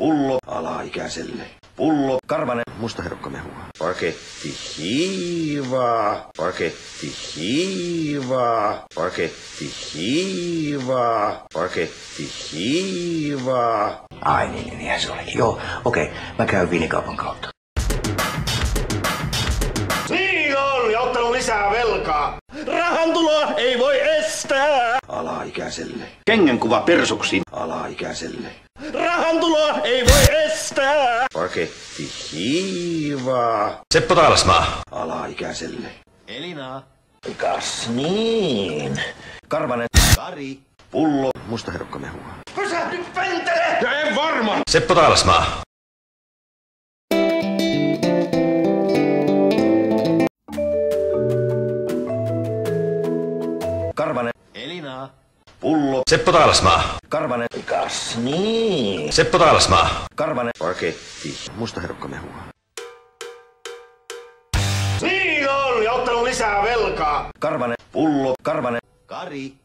Pullo alaikäiselle. Pullo karvanen mustaherukkamehua. Paketti hiivaa. Paketti hiivaa. Paketti hiivaa. Paketti hiivaa. Ai niin se olikin. Joo, okei. Mä käyn viinikaupan kautta. Niin on, ja ottanut lisää velkaa. Rahantuloa ei voi estää. Alaikäiselle. Kengänkuva persuksiin. Alaikäiselle. Rahantuloa ei voi estää. Paketti hiivaa. Seppo Taalasmaa. Alaikäiselle. Elina. Kas niin. Karvanen. Kari. Pullo mustaherukkamehua. Pysähdy pentele! Ja en varma. Seppo Taalasmaa. Karvanen. Elina. Pullo. Seppo Taalasmaa. Karvanen. Kas niin. Seppo Taalasmaa. Karvanen. Paketti mustaherukkamehua. Niin on, ja ottanut lisää velkaa. Karvanen. Pullo. Karvanen. Kari.